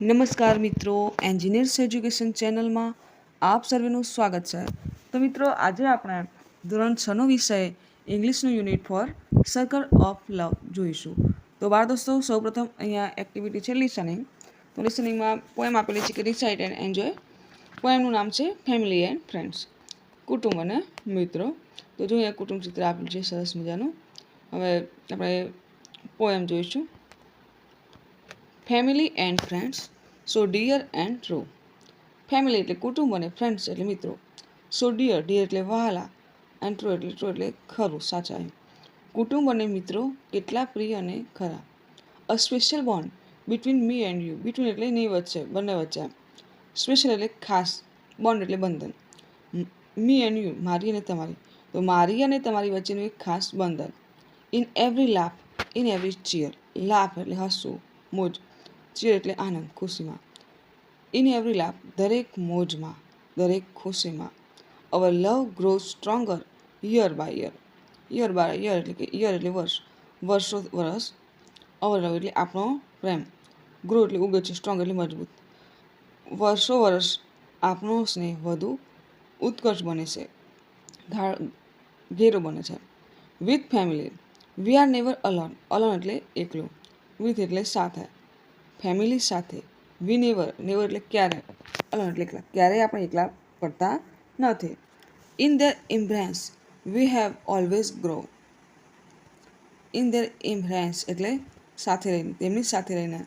નમસ્કાર મિત્રો, engineers education ચેનલમાં આપ સર્વેનું સ્વાગત છે. તો મિત્રો, આજે આપણે ધોરણ 6નો વિષય ઇંગ્લિશનું unit four circle of love જોઈશું. તો બાળ દોસ્તો, સૌપ્રથમ અહીંયા એક્ટિવિટી છે લિસનિંગ. તો લિસનિંગમાં પોએમ આપેલી છે કે રિસાઇટ એન્ડ એન્જોય. પોએમનું નામ છે ફેમિલી એન્ડ ફ્રેન્ડ્સ, કુટુંબ અને મિત્રો. તો જો અહીંયા કુટુંબ ચિત્ર આપેલું છે સરસ મજાનું. હવે આપણે પોએમ જોઈશું. Family and friends, so dear and true. Family એટલે કુટુંબ અને ફ્રેન્ડ્સ એટલે મિત્રો. સો ડિયર, ડિયર એટલે વહાલા, એન્ડ ટ્રુ એટલે ખરું, સાચા એમ. કુટુંબ અને મિત્રો કેટલા પ્રિય અને ખરા. અ special bond between me and you. Between એટલે ની વચ્ચે, બંને વચ્ચે. સ્પેશિયલ એટલે ખાસ, બોન્ડ એટલે બંધન. મી એન્ડ યુ, મારી અને તમારી. તો મારી અને તમારી વચ્ચેનું એક ખાસ બંધન. In every laugh, in every cheer. Laugh એટલે હસવું, મોજ. ચીયર એટલે આનંદ, ખુશીમાં. ઇન એવરી લાફ, દરેક મોજમાં, દરેક ખુશીમાં. Our love grows stronger year by year. Year by year એટલે કે યર એટલે વર્ષ, વર્ષો વર્ષ. અવર લવ એટલે આપણો પ્રેમ. ગ્રો એટલે ઉગે છે, સ્ટ્રોંગ એટલે મજબૂત. વર્ષો વર્ષ આપણો સ્નેહ વધુ ઉત્કર્ષ બને છે, ઘેરો બને છે. With family, we are never alone. Alone એટલે એકલું, વિથ એટલે સાથે, ફેમિલી સાથે. વી નેવર, નેવર એટલે ક્યારે, અલોન એટલે એકલા, ક્યારેય આપણે એકલા પડતા નથી. In their embrace we have always grow. In their embrace એટલે સાથે રહીને, તેમની સાથે રહીને.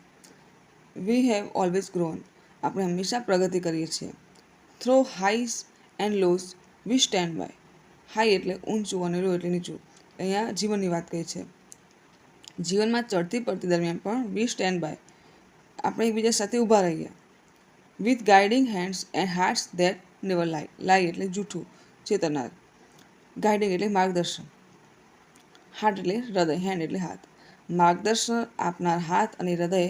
વી હેવ ઓલવેઝ ગ્રોન, આપણે હંમેશા પ્રગતિ કરીએ છીએ. Through highs and lows we stand by. High એટલે ઊંચું અને લો એટલે નીચું. અહીંયા જીવનની વાત કહી છે. જીવનમાં ચડતી પડતી દરમિયાન પણ વી સ્ટેન્ડ બાય, આપણે એકબીજા સાથે ઊભા રહીએ. With guiding hands and hearts that never લાય. લાય એટલે જૂઠું, ચેતરનાર. ગાઈડિંગ એટલે માર્ગદર્શન. હાર્ટ એટલે હૃદય, હેન્ડ એટલે હાથ. માર્ગદર્શન આપનાર હાથ અને હૃદય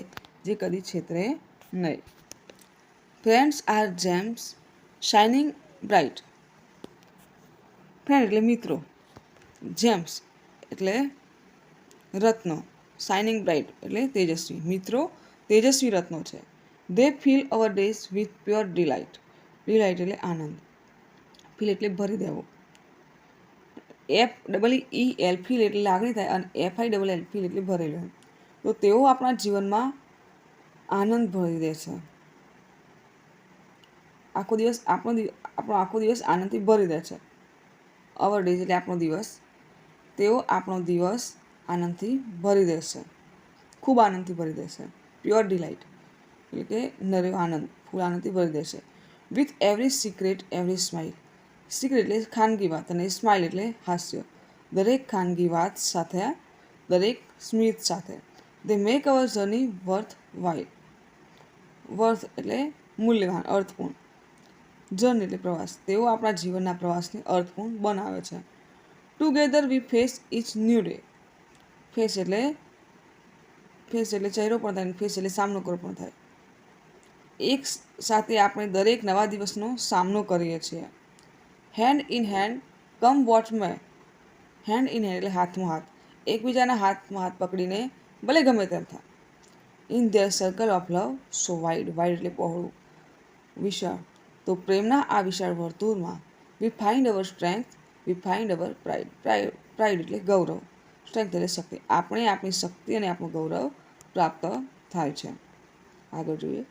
જે કદી છેતરે નહીં. Friends R gems shining bright. Friend એટલે મિત્રો, જેમ્સ એટલે રત્નો, શાઇનિંગ બ્રાઇટ એટલે તેજસ્વી. મિત્રો તેજસ્વી રત્નો છે. They fill our days with pure delight. Delight એટલે આનંદ. ફીલ એટલે ભરી દેવું. FEEL ફીલ એટલે લાગણી થાય, અને FILL ફીલ એટલે ભરેલું. તો તેઓ આપણા જીવનમાં આનંદ ભરી દે છે. આખો દિવસ આપણો આખો દિવસ આનંદથી ભરી દે છે. અવર ડેઝ એટલે આપણો દિવસ. તેઓ આપણો દિવસ આનંદથી ભરી દેશે, ખૂબ આનંદથી ભરી દેશે. પ્યોર ડિલાઇટ એટલે કે નર્યો આનંદ, ફૂલ આનંદથી ભરી દેશે. With every secret every smile. Secret એટલે ખાનગી વાત, અને સ્માઇલ એટલે હાસ્ય. દરેક ખાનગી વાત સાથે, દરેક સ્મિત સાથે. દે make our journey worth while. Worth એટલે મૂલ્યવાન, અર્થપૂર્ણ. જર્ની એટલે પ્રવાસ. તેઓ આપણા જીવનના પ્રવાસને અર્થપૂર્ણ બનાવે છે. Together we face each new day. Face એટલે ચહેરો પણ થાય, ફેસ એટલે સામનો કરવો પણ થાય. એક સાથે આપણે દરેક નવા દિવસનો સામનો કરીએ છીએ. Hand in hand come what may. Hand in hand એટલે હાથમાં હાથ. એકબીજાના હાથમાં હાથ પકડીને ભલે ગમે તેમ થાય. In their circle of love so wide. Wide એટલે પહોળું, વિશાળ. તો પ્રેમના આ વિશાળ વર્તુળમાં we find our strength, we find our pride. Pride એટલે ગૌરવ, સ્ટ્રેન્થ એટલે શક્તિ. આપણે આપણી શક્તિ અને આપણું ગૌરવ પ્રાપ્ત થાય છે. આગળ જોઈએ.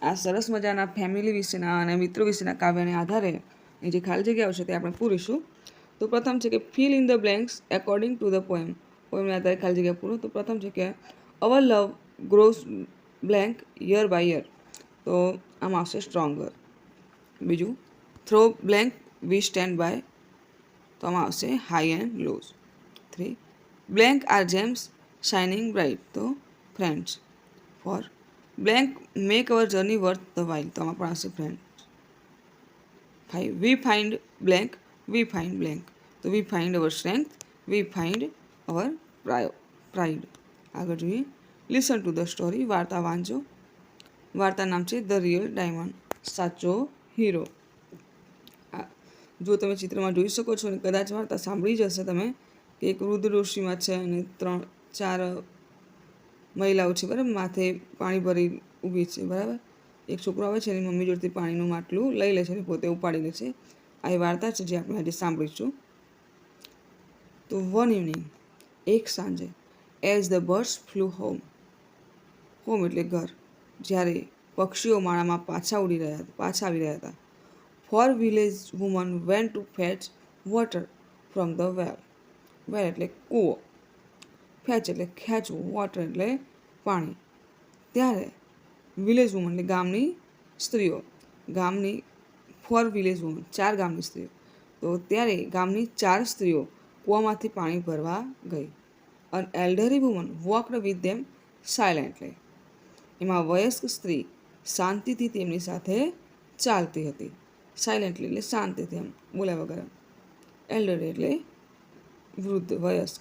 આ સરસ મજાના ફેમિલી વિશેના અને મિત્રો વિશેના કાવ્યને આધારે એ જે ખાલી જગ્યાઓ છે તે આપણે પૂરીશું. તો પ્રથમ છે કે fill in the blanks according to the poem. પોએમને આધારે ખાલી જગ્યા પૂરો. તો પ્રથમ છે કે our love grows blank year by year. તો આમાં આવશે સ્ટ્રોંગર. બીજું, through blank we stand by. તો આમાં આવશે high and lows. 3, blank are gems shining bright. તો friends. 4, blank make our journey worth the while. તો આમાં પણ આવશે friend. 5, we find blank V find blank. તો we find our strength, we find our pride. આગળ જોઈએ. Listen to the story. વાર્તા વાંચો. વાર્તા નામ છે ધ રિયલ ડાયમંડ, સાચો હીરો. જો તમે ચિત્રમાં જોઈ શકો છો, અને કદાચ વાર્તા સાંભળી જ હશે તમે, કે એક વૃદ્ધ ડોશીમાં છે અને 3-4 મહિલાઓ છે બરાબર, માથે પાણી ભરી ઊભી છે બરાબર. એક છોકરો આવે છે એની મમ્મી જોડેથી પાણીનું માટલું લઈ લે છે અને પોતે ઉપાડી લે છે. આ એ વાર્તા છે જે આપણે આજે સાંભળીશું. તો વન ઇવનિંગ, એક સાંજે, as the birds flew home, home એટલે ઘર, જ્યારે પક્ષીઓ માળામાં પાછા આવી રહ્યા હતા. Four village woman went to fetch water from the well, well એટલે કૂવો, ફેચ એટલે ખેંચવું, વોટર એટલે પાણી. ત્યારે વિલેજ વુમન એટલે ગામની સ્ત્રીઓ, ગામની ફોર વિલેજ વુમન 4 ગામની સ્ત્રીઓ, તો ત્યારે ગામની 4 સ્ત્રીઓ કૂવામાંથી પાણી ભરવા ગઈ. An elderly woman walked with them silently, એમાં વયસ્ક સ્ત્રી શાંતિથી તેમની સાથે ચાલતી હતી. સાયલેન્ટલી એટલે શાંતિથી, એમ બોલ્યા વગર. એલ્ડરી એટલે વૃદ્ધ, વયસ્ક.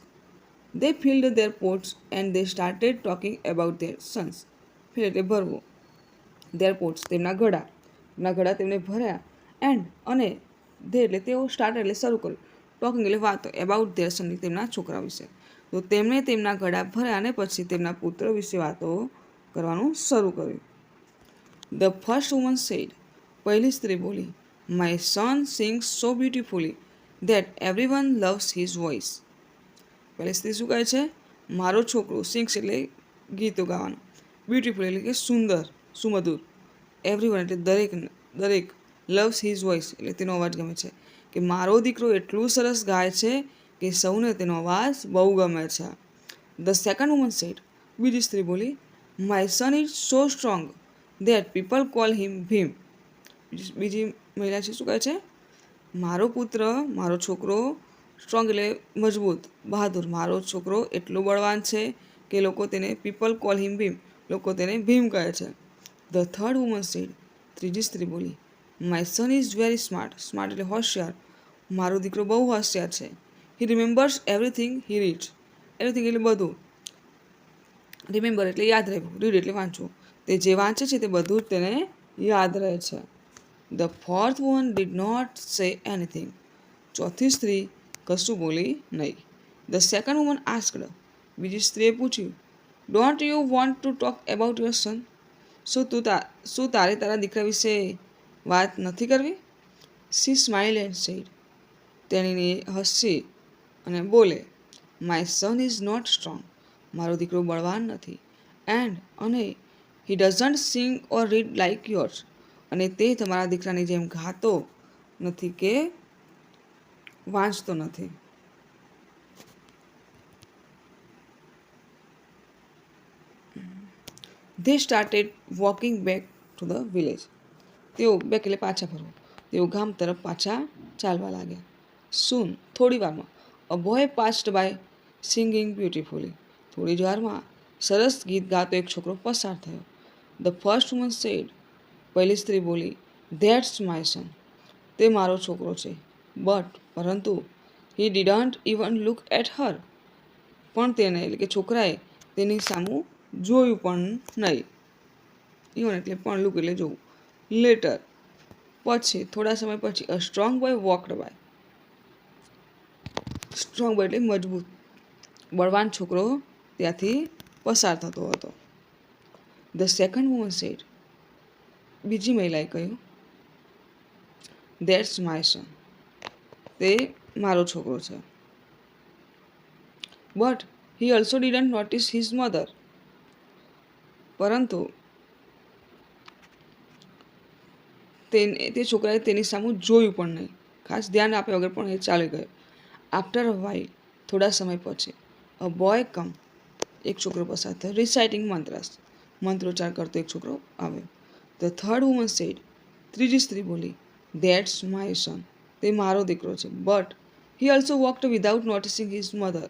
They filled their pots and they started talking about their sons. Fill એટલે ભરવું, their pots તેમના ઘડા તેમને ભર્યા, અને they એટલે તેઓ, સ્ટાર્ટ એટલે શરૂ કર્યું, ટોકિંગ એટલે વાતો, એબાઉટ ધેર સન તેમના છોકરા વિશે. તો તેમણે તેમના ઘડા ભર્યા અને પછી તેમના પુત્ર વિશે વાતો કરવાનું શરૂ કર્યું. ધ ફર્સ્ટ વુમન સેડ, પહેલી સ્ત્રી બોલી, my son sings so beautifully that everyone loves his voice. પહેલી સ્ત્રી શું કહે છે? મારો છોકરો, સિંગ્સ એટલે ગીતો ગાવાનું, બ્યુટીફુલ એટલે કે સુંદર, સુમધુર, એવરીવન એટલે દરેક, લવ્સ હિઝ વોઇસ એટલે તેનો અવાજ ગમે છે, કે મારો દીકરો એટલું સરસ ગાય છે કે સૌને તેનો અવાજ બહુ ગમે છે. ધ સેકન્ડ વુમન સેડ, બીજી સ્ત્રી બોલી, my son is so strong that people call him Bhim. બીજી મહિલા છે શું કહે છે? મારો પુત્ર, મારો છોકરો, સ્ટ્રોંગ એટલે મજબૂત, બહાદુર, મારો છોકરો એટલો બળવાન છે કે લોકો તેને, પીપલ કોલ હિમ ભીમ, લોકો તેને ભીમ કહે છે. ધ થર્ડ વુમન સેડ, ત્રીજી સ્ત્રી બોલી, my son is very smart, smart એટલે હોશિયાર, મારો દીકરો બહુ હોશિયાર છે. He remembers everything he reads, everything એટલે બધું, રિમેમ્બર એટલે યાદ રહેવું, રીડ એટલે વાંચવું, તે જે વાંચે છે તે બધું જ તેને યાદ રહે છે. The fourth woman did not say anything, ચોથી સ્ત્રી કશું બોલી નહીં. ધ સેકન્ડ વુમન આસ્કડ, બીજી સ્ત્રીએ પૂછ્યું, don't you want to talk about your son, શું તારે તારા દીકરા વિશે વાત નથી કરવી? સી સ્માઇલ એન્ડ સેડ, તેણીને હસી અને બોલે, my son is not strong, મારો દીકરો બળવાન નથી, અને he doesn't sing or read like yours, અને તે તમારા દીકરાની જેમ ગાતો નથી કે વાંચતો નથી. They started walking back to the village. તેઓ બેક એટલે પાછા ફરવું, તેઓ ગામ તરફ પાછા ચાલવા લાગ્યા. Soon, થોડી વારમાં, a boy passed by singing beautifully. થોડી જ વારમાં સરસ ગીત ગાતો એક છોકરો પસાર થયો. The first woman said, પહેલી સ્ત્રી બોલી, That's my son, તે મારો છોકરો છે. પરંતુ he didn't even look at her, પણ તેને એટલે કે છોકરાએ તેની સામું જોયું પણ નહીં. ઇવન એટલે પણ, લુક એટલે જોવું. લેટર, પછી, થોડા સમય પછી, a strong boy walked by, strong boy એટલે મજબૂત, બળવાન છોકરો ત્યાંથી પસાર થતો હતો. ધ સેકન્ડ વુમન સેડ, બીજી મહિલાએ કહ્યું, ધેટ્સ માય સન, તે મારો છોકરો છે. But he also didn't notice his mother, પરંતુ તે છોકરાએ તેની સામું જોયું પણ નહીં, ખાસ ધ્યાન આપ્યા વગર પણ એ ચાલી ગયો. આફ્ટર અ વાઇલ, થોડા સમય પછી, અ બોય કમ, એક છોકરો પસાર થયો, રિસાઇટિંગ મંત્રાસ, મંત્રોચ્ચાર કરતો એક છોકરો આવ્યો. ધ થર્ડ વુમન સેડ, ત્રીજી સ્ત્રી બોલી, ધેટ્સ માય સન, તે મારો દીકરો છે. But he also walked without noticing his mother,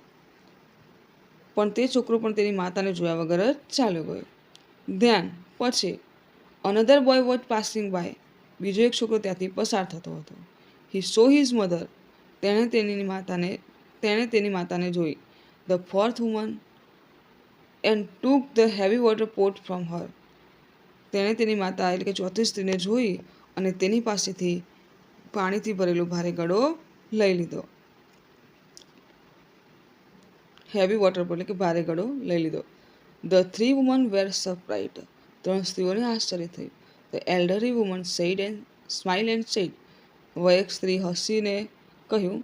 પણ તે છોકરો પણ તેની માતાને જોયા વગર જ ચાલ્યો ગયો. ધ્યાન, પછી, another boy was passing by, બીજો એક છોકરો ત્યાંથી પસાર થતો હતો. હી સો હિઝ મધર, તેણે તેની માતાને જોઈ. The fourth woman and took the heavy water pot from her, તેણે તેની માતા એટલે કે ચોથી સ્ત્રીને જોઈ અને તેની પાસેથી પાણીથી ભરેલો ભારે ઘડો લઈ લીધો. હેવી વોટર પોટ એટલે કે ભારે ઘડો લઈ લીધો. The three woman were surprised. ત્રણ સ્ત્રીઓને આશ્ચર્ય થયું. The elderly woman said and smile and said. વયસ્ક સ્ત્રી હસીને કહ્યું,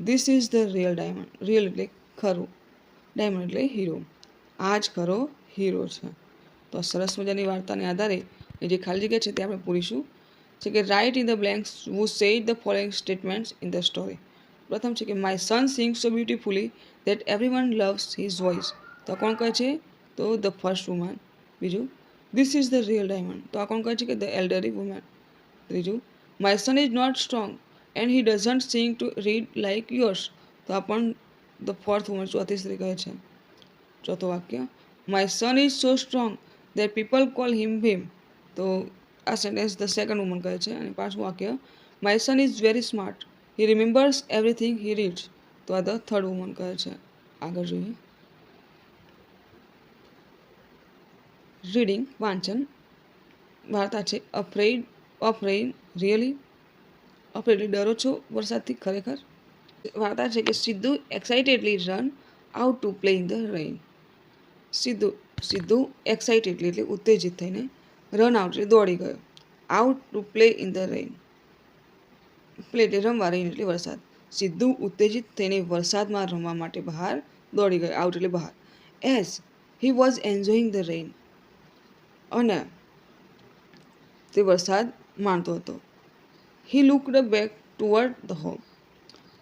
this is the real diamond. Real એટલે ખરું, ડાયમંડ એટલે હીરો. આ જ ખરો હીરો છે. તો સરસ મજાની વાર્તાને આધારે એ જે ખાલી જગ્યા છે તે આપણે પૂરીશું છે કે write in the blanks who said the following statements in the story. પ્રથમ છે કે my son sings so beautifully that everyone loves his voice. તો આ કોણ કહે છે? તો ધ ફર્સ્ટ વુમન. બીજું, this is the real diamond. તો આ કોણ કહે છે? કે ધ એલ્ડરી વુમન. ત્રીજું, my son is not strong and he doesn't sing to read like yours. તો આ પણ ધ ફોર્થ વુમન, ચોથી સ્ત્રી કહે છે. ચોથું વાક્ય, my son is so strong that people call him Bhim. તો આ સેન્ટેન્સ ધ સેકન્ડ વુમન કહે છે. અને પાંચમું વાક્ય, my son is very smart he remembers everything he reads. તો આ ધ થર્ડ વુમન કહે છે. આગળ જોઈએ. રીડિંગ વાંચન. વાર્તા છે afraid of rain really. Afraid એટલે ડરો છો વરસાદથી ખરેખર. વાર્તા છે કે Sidhu excitedly run out to play in the rain. Sidhu excitedly એટલે ઉત્તેજિત થઈને રન આઉટ એટલે દોડી ગયો. Out to play in the rain. Play એટલે રમવા, રેઇન એટલે વરસાદ. સિદ્ધુ ઉત્તેજિત થઈને વરસાદમાં રમવા માટે બહાર દોડી ગયો. આઉટ એટલે બહાર. As he was enjoying the rain. અને તે વરસાદ માણતો હતો. He looked back toward the home.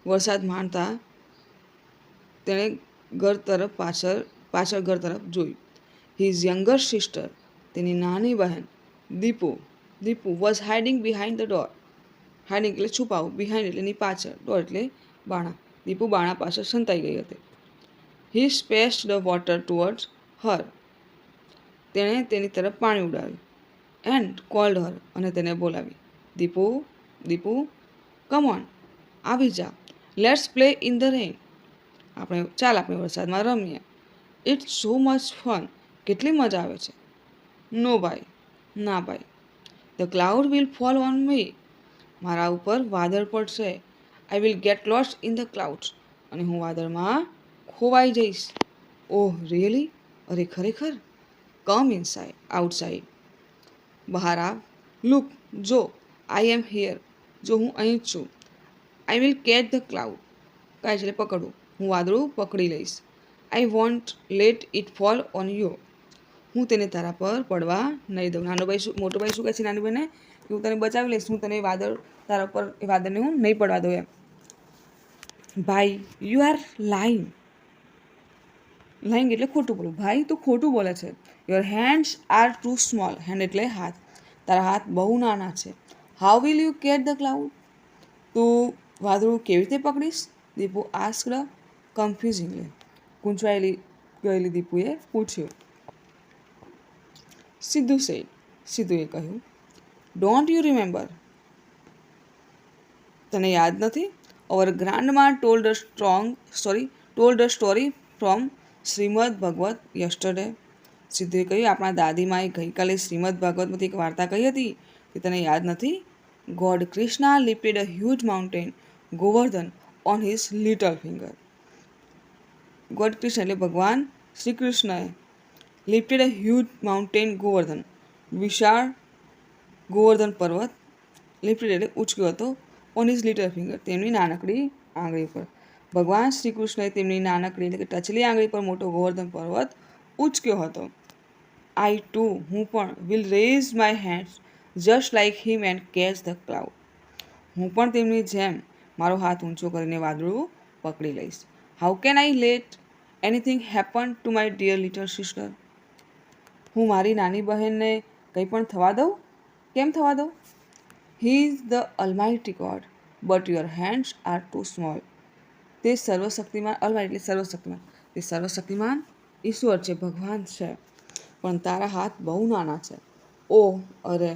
વરસાદ માણતા તેણે ઘર તરફ પાછળ ઘર તરફ જોયું. હિઝ યંગર સિસ્ટર, તેની નાની બહેન Deepu was hiding behind the door. Hiding એટલે છુપાવું, બિહાઇન્ડ એટલે ની પાછળ, ડોર એટલે બાણા. દીપુ બાણા પાછળ સંતાઈ ગઈ હતી. હી સ્પેસ્ડ ધ વોટર ટુવર્ડ્સ હર. તેણે તેની તરફ પાણી ઉડાવ્યું. એન્ડ કોલ્ડ હર, અને તેને બોલાવી. દીપુ કમ ઓન, આવી જા. Let's play in the rain. આપણે વરસાદમાં રમીએ. It's so much fun. કેટલી મજા આવે છે. નો ભાઈ, ના ભાઈ. The cloud will fall on me. મારા ઉપર વાદળ પડશે. I will get lost in the clouds. અને હું વાદળમાં ખોવાઈ જઈશ. Oh really. અરે ખરેખર. Come inside outside. બહાર આવ. લુક, જો. I am here. જો હું અહીં જ છું. I will catch the cloud. કાચ એટલે પકડવું. હું વાદળું પકડી લઈશ. I want let it fall on you. હું તેને તારા પર પડવા નહીં દઉં. મોટો ભાઈ શું કહે છે નાની બહેને? કે હું તને બચાવી લઈશ, હું તને તારા પર એ વાદળને હું નહીં પડવા દઉં એમ. ભાઈ, યુ આર લાઇંગ. લાઇંગ એટલે ખોટું બોલવું. ભાઈ તું ખોટું બોલે છે. Your hands are too small. Hand એટલે હાથ. તારા હાથ બહુ નાના છે. How will you catch the cloud. તું વાદળું કેવી રીતે પકડીશ? દીપુ આસ્ક્ડ કન્ફ્યુઝિંગલી. ગૂંચવાયેલી ગયેલી દીપુએ પૂછ્યું. સિદ્ધુએ કહ્યું, ડોન્ટ યુ રિમેમ્બર. તને યાદ નથી? Our grandma told a story from Shrimad Bhagwat yesterday. સિદ્ધુએ કહ્યું, આપણા દાદીમાએ ગઈકાલે શ્રીમદ ભાગવતમાંથી એક વાર્તા કહી હતી. તે તને યાદ નથી? God Krishna lifted a huge mountain Govardhan on his little finger. God Krishna એટલે ભગવાન શ્રી કૃષ્ણએ lifted a huge mountain Govardhan, વિશાળ ગોવર્ધન પર્વત, લિફ્ટેડ એટલે ઉચક્યો હતો, ઓન હિઝ લિટલ ફિંગર, તેમની નાનકડી આંગળી પર. ભગવાન શ્રી કૃષ્ણએ તેમની નાનકડી એટલે કે ટચલી આંગળી પર મોટો ગોવર્ધન પર્વત ઉચક્યો હતો. આઈ ટુ, હું પણ, will raise my hands just like him and catch the cloud. હું પણ તેમની જેમ મારો હાથ ઊંચો કરીને વાદળું પકડી લઈશ. How can I let anything happen to my dear little sister. હું મારી નાની બહેનને કંઈ પણ થવા દઉં? કેમ થવા દઉં? He is the almighty God but your hands are too small. તે સર્વશક્તિમાન, અલમાઇટી એટલે સર્વશક્તિમાન, તે સર્વશક્તિમાન ઈશ્વર છે, ભગવાન છે, પણ તારા હાથ બહુ નાના છે. ઓહ અરે.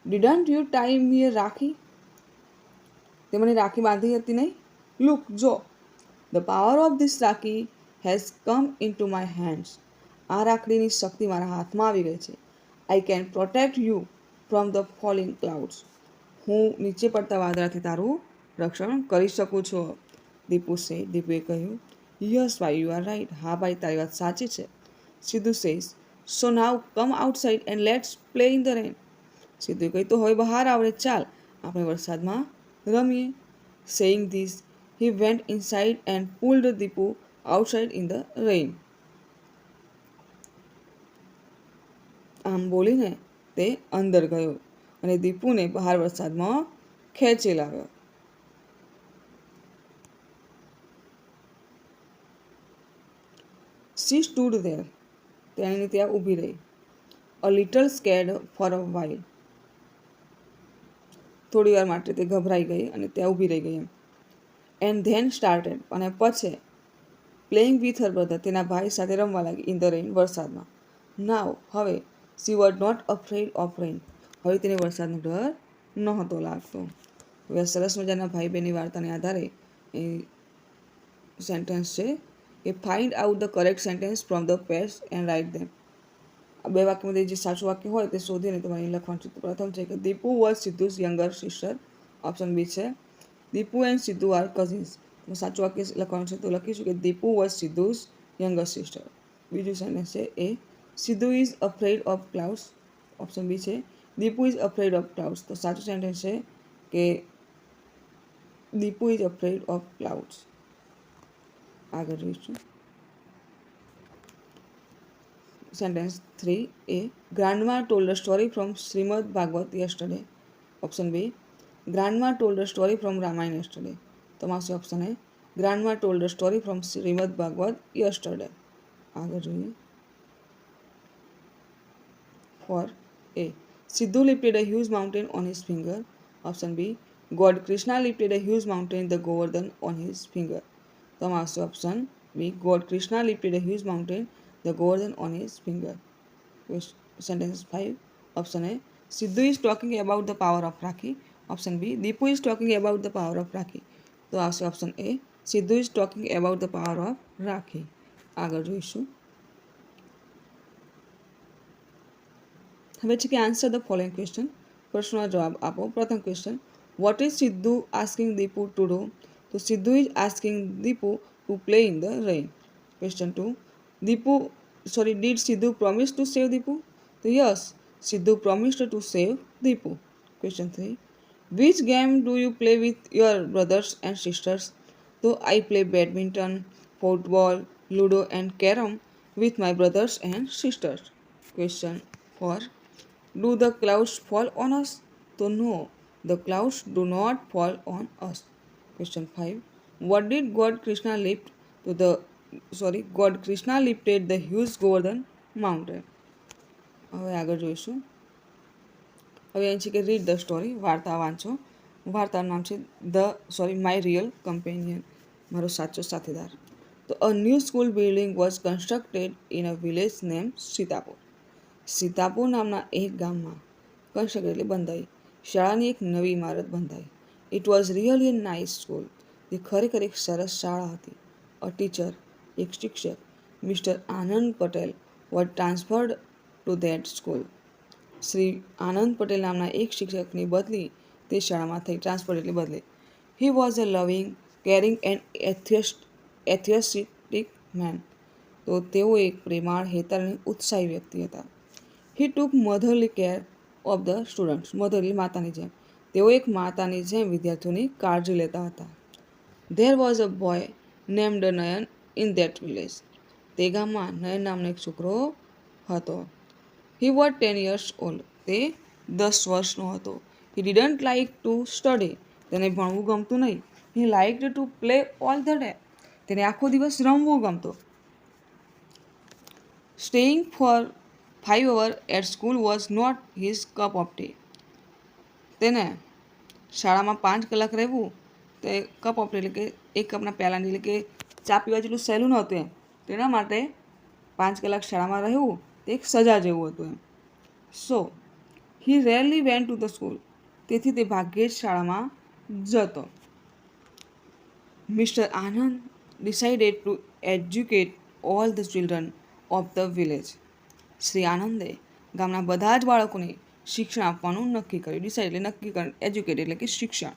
Didn't you tie me rakhi. તે મને રાખી બાંધી હતી નહીં? લુક, જો. The power of this rakhi has come into my hands. આ રાખડીની શક્તિ મારા હાથમાં આવી ગઈ છે. I can protect you from the falling clouds. હું નીચે પડતા વાદળાથી તારું રક્ષણ કરી શકું છું. દીપુએ કહ્યું, યસ ભાઈ, યુ આર રાઇટ. હા ભાઈ, તારી વાત સાચી છે. Sidhu says, so now come outside and let's play in the rain. સિદ્ધુએ કહ્યું તો હવે બહાર આવડે, ચાલ આપણે વરસાદમાં રમીએ. Saying this he went inside and pulled Deepu outside in the rain. આમ બોલીને તે અંદર ગયો અને દીપુને બહાર વરસાદમાં ખેંચી લાવ્યો. She stood there. તેણીને ત્યાં ઊભી રહી. A little scared for a while. થોડી વાર માટે તે ગભરાઈ ગઈ અને ત્યાં ઊભી રહી ગઈ એમ. And then started. અને પછી playing with her brother. તેના ભાઈ સાથે રમવા લાગી. In the rain. વરસાદમાં. Now હવે she was not afraid of rain. હવે તેને વરસાદનો ડર નહોતો લાગતો. હવે આ સરસ મજાના ભાઈ બહેનની વાર્તાને આધારે એ સેન્ટેન્સ છે કે find out the correct sentence from the paste and write them. આ બે વાક્યમાંથી જે સાચું વાક્ય હોય તે શોધીને તમારે લખવાનું છે. તો પ્રથમ છે કે Deepu was Sidhu's younger sister. Option B છે Deepu and Sidhu are cousins. સાચું વાક્ય લખવાનું છે તો લખીશું કે Deepu was Sidhu's younger sister. બીજું સેન્ટેન્સ છે A Sidhu is afraid of clouds. Option B છે Deepu is afraid of clouds. તો સાચું સેન્ટેન્સ છે કે Deepu is afraid of clouds. આગળ જોઈશું. Sentence 3 A grandma told a story from Shrimad Bhagwat yesterday. Option B grandma told a story from Ramayan yesterday. તમારું option A grandma told a story from Shrimad Bhagwat yesterday. આગળ જોઈએ. 4 A Sidhu lifted a huge mountain on his finger. Option B God Krishna lifted a huge mountain the Govardhan on his finger. તમારું option B God Krishna lifted a huge mountain the Govardhan on his finger. Sentence 5. Option A Sidhu is talking about the power of Rakhi. Option B Deepu is talking about the power of Rakhi. તો આવશે option A Sidhu is talking about the power of Rakhi. આગળ જોઈશું. હવે છે કે answer the following question. પ્રશ્નનો જવાબ આપો. પ્રથમ question what is Sidhu asking Deepu to do. તો Sidhu is asking Deepu to play in the rain. Question 2 did Sidhu promise to save Deepu? So yes, Sidhu promised to save Deepu. Question 3. Which game do you play with your brothers and sisters? So I play badminton, football, ludo and carom with my brothers and sisters. Question 4. Do the clouds fall on us? So no, the clouds do not fall on us. Question 5. What did God Krishna lift to the God Krishna lifted the huge Govardhan mountain. હવે આગળ જોઈશું. હવે અહીં છે કે read the story. વાર્તા વાંચો. વાર્તાનું નામ છે માય રિયલ કમ્પેનિયન. મારો સાચો સાથીદાર. તો a new school building was constructed in a village name Sitapur. Sitapur નામના એક ગામમાં કન્સ્ટ્રક્ટ એટલે બંધાઈ શાળાની એક નવી ઇમારત બંધાઈ. It was really a nice school. તે ખરેખર એક સરસ શાળા હતી. અ ટીચર એક શિક્ષક mister Anand Patel was transferred to that school. Shri Anand Patel નામના એક શિક્ષકની બદલી તે શાળામાં થઈ. ટ્રાન્સફર એટલે બદલે. હી વોઝ અ લવિંગ કેરિંગ એન્ડ એથિયસ્ટિક મેન. તો તેઓ એક પ્રેમાળ હેતાળ અને ઉત્સાહી વ્યક્તિ હતા. He took motherly care of the students. Mother એટલે માતાની જેમ. તેઓ એક માતાની જેમ વિદ્યાર્થીઓની કાળજી લેતા હતા. There was a boy named Nayan in that village. તે ગામમાં નયન નામનો એક છોકરો હતો. He was 10 years old. તે 10 વર્ષનો હતો. He didn't like to study. તેને ભણવું ગમતું નહીં. He liked to play all the day. તેને આખો દિવસ રમવું ગમતો. Staying for 5 hours at school was not his cup of tea. તેને શાળામાં 5 કલાક રહેવું તે કપ ઓફ ટી એટલે કે એક કપના પહેલાંની એટલે કે ચા પીવા જેટલું સહેલું નહોતું એમ. તેના માટે 5 કલાક શાળામાં રહેવું તે એક સજા જેવું હતું એમ. So he rarely went to the school. તેથી તે ભાગ્યે જ શાળામાં જતો. Mister Anand decided to educate all the children of the village. Shri આનંદે ગામના બધા જ બાળકોને શિક્ષણ આપવાનું નક્કી કર્યું. ડિસાઇડ એટલે નક્કી કર્યું. એજ્યુકેટ એટલે કે શિક્ષણ.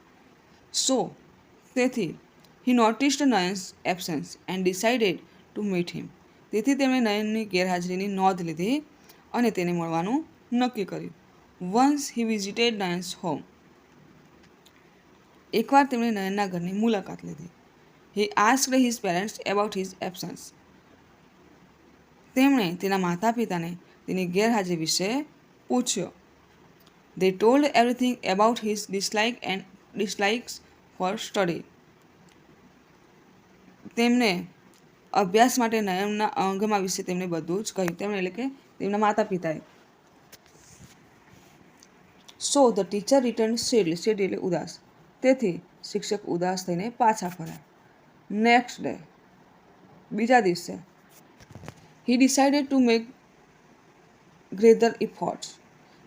સો તેથી he noticed Nayan's absence and decided to meet him. તે તેથી તેમણે નયનની ગેરહાજરીની નોંધ લીધી અને તેને મળવાનું નક્કી કર્યું. Once he visited Nayan's home. એકવાર તેમણે નયનના ઘરની મુલાકાત લીધી. He asked his parents about his absence. તેમણે તેના માતા પિતાને તેની ગેરહાજરી વિશે પૂછ્યો. They told everything about his dislikes for study. તેમને અભ્યાસ માટે નયનના અંગમાં વિશે તેમને બધું જ કહ્યું. તેમણે એટલે કે તેમના માતા પિતાએ. So the teacher return sadly. Sad એટલે ઉદાસ. તેથી શિક્ષક ઉદાસ થઈને પાછા ફર્યા. નેક્સ્ટ ડે, બીજા દિવસે, હી decided to make greater efforts.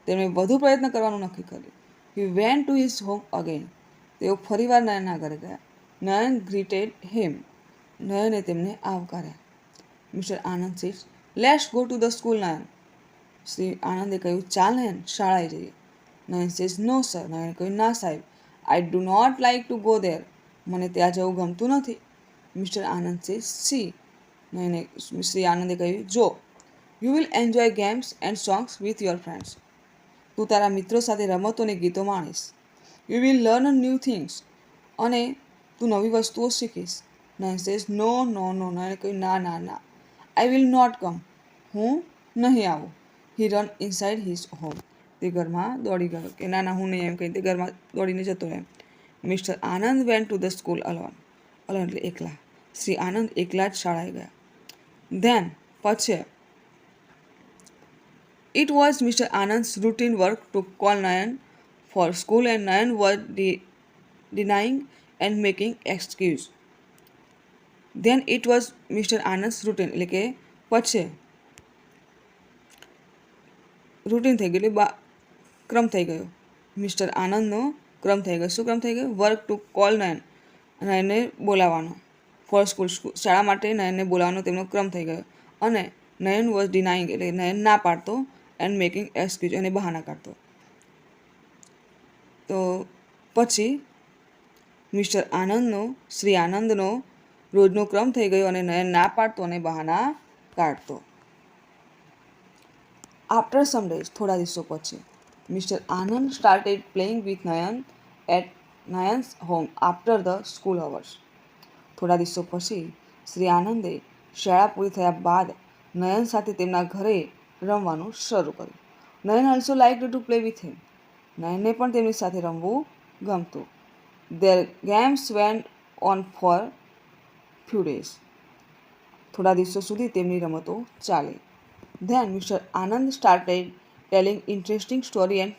તેમણે વધુ પ્રયત્ન કરવાનું નક્કી કર્યું. હી went to his home again. તેઓ ફરીવાર નયનના ઘરે ગયા. નયન ગ્રીટેડ હિમ. નયને તેમને આવકાર્યા. Mister Anand said, let's go to the school Nayan. Shri આનંદે કહ્યું, ચાલ નયન, શાળાએ જઈએ. નયન સેઝ, નો સર. નયને કહ્યું, ના સાહેબ, I do not like to go there. મને ત્યાં જવું ગમતું નથી. Mister Anand says, see. Shri આનંદે કહ્યું, જો, you will enjoy games and songs with your friends. તું તારા મિત્રો સાથે રમતો અને ગીતો માણીશ. You will learn new things. અને તું નવી વસ્તુઓ શીખીશ. નયન સેઝ, નો નો નો. નયને કહ્યું, ના ના ના, આઈ વિલ નોટ કમ. હું નહીં આવું. હી રન ઇનસાઇડ હિઝ હોમ. તે ઘરમાં દોડી ગયો કે ના ના હું નહીં, એમ કહીને તે ઘરમાં દોડીને જતો રહે. Mister Anand vent to the school alone. Alone એટલે એકલા. શ્રી આનંદ એકલા જ શાળાએ ગયા. ધેન પછી It was Mr. Anand's routine work to call Nayan for school, and Nayan was denying and making excuse. Then it was Mr. Anand's routine, એટલે કે પછી રૂટીન થઈ ગયું, એટલે ક્રમ થઈ ગયો. મિસ્ટર આનંદનો ક્રમ થઈ ગયો. શું ક્રમ થઈ ગયો? Work to call Nayan. નયનને બોલાવવાનો. ફોર સ્કૂલ, શાળા માટે નયનને બોલાવવાનો તેમનો ક્રમ થઈ ગયો. અને નયન વોઝ ડિનાઇંગ એટલે નયન ના પાડતો, એન્ડ મેકિંગ એક્સક્યુઝ અને બહાના કાઢતો. તો પછી મિસ્ટર આનંદનો, શ્રી આનંદનો રોજનો ક્રમ થઈ ગયો અને નયન ના પાડતો અને બહાના કાઢતો. આફ્ટર સમ ડેઝ, થોડા દિવસો પછી, mister Anand started playing with Nayan at Nayan's home after the school hours. થોડા દિવસો પછી શ્રી આનંદે શાળા પૂરી થયા બાદ નયન સાથે તેમના ઘરે રમવાનું શરૂ કર્યું. Nayan also liked to play with him. નયનને પણ તેમની સાથે રમવું ગમતું. Their games went on for few days. થોડા દિવસો સુધી તેમની રમતો ચાલી. Then mister Anand started telling interesting story and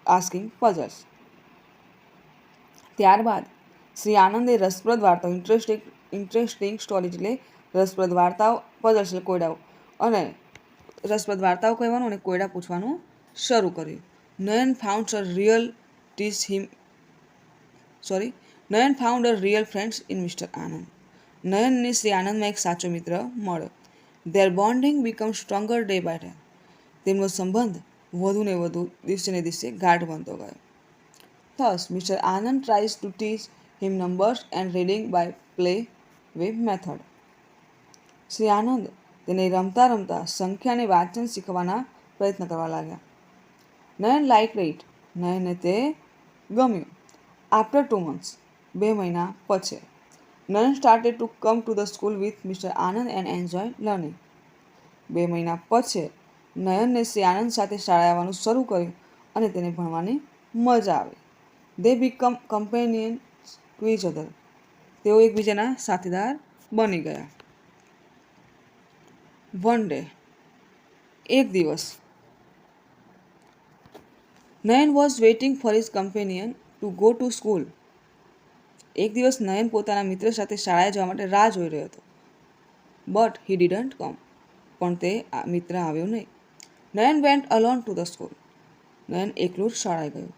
asking puzzles. ત્યારબાદ શ્રી આનંદે રસપ્રદ વાર્તાઓ, ઇન્ટરેસ્ટિંગ સ્ટોરી એટલે રસપ્રદ વાર્તાઓ, પઝલ્સ એટલે કોયડાઓ, અને રસપ્રદ વાર્તાઓ કહેવાનું અને કોયડા પૂછવાનું શરૂ કર્યું. Nayan found a real friends in mister Anand. નયનને શ્રી આનંદમાં એક સાચો મિત્ર મળ્યો. Their bonding become stronger day by day. તેમનો સંબંધ વધુ ને વધુ દિવસે ને દિવસે ગાઢ બનતો ગયો. Thus mister Anand tries to teach him numbers and reading by play way method. Shri Anand તેને રમતા રમતા સંખ્યા અને વાંચન શીખવાના પ્રયત્ન કરવા લાગ્યા. નયન લાઇક્ડ ઇટ. નયનને તે ગમ્યું. આફ્ટર 2 months, 2 મહિના પછી, Nayan started to come to the school with mister Anand and enjoy learning. 2 મહિના પછી નયનને શ્રી આનંદ સાથે શાળાએ આવવાનું શરૂ કર્યું અને તેને ભણવાની મજા આવી. They become companions to each other. તેઓ એકબીજાના સાથીદાર બની ગયા. વન ડે, એક દિવસ, Nayan was waiting for his companion to go to school. એક દિવસ નયન પોતાના મિત્ર સાથે શાળાએ જવા માટે રાહ જોઈ રહ્યો હતો. But he didn't come. પણ તે મિત્ર આવ્યો નહીં. Nayan went alone to the school. Nayan એકલું જ શાળાએ ગયું.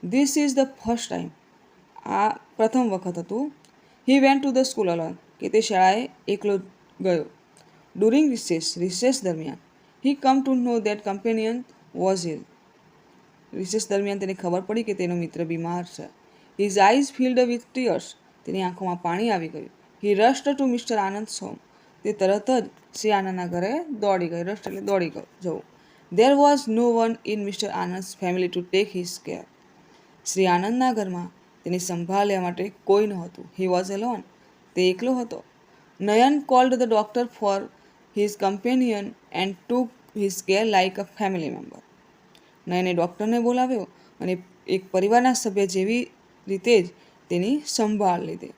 This is the first time. આ પ્રથમ વખત હતું. He went to the school alone, કે તે શાળાએ એકલો ગયો. ડુરિંગ રિસેસ દરમિયાન, he come to know that companion was ill. Recess દરમિયાન તેને ખબર પડી કે તેનો મિત્ર બીમાર છે. His eyes filled with tears. તેની આંખોમાં પાણી આવી ગયું. હી રશ્ડ ટુ મિસ્ટર આનંદ્સ હોમ. તે તે તરત જ શ્રી આનંદના ઘરે દોડી ગઈ. રસ્ટ એટલે દોડી જવું. There was no one in Mr. Anand's family to take his care. Shri આનંદના ઘરમાં તેની સંભાળ લેવા માટે કોઈ નહોતું. He was alone. તે એકલો હતો. નયન called the doctor for his companion and took his care like a family member. નયને ડૉક્ટરને બોલાવ્યો અને એક પરિવારના સભ્ય જેવી રીતે જ તેની સંભાળ લીધી.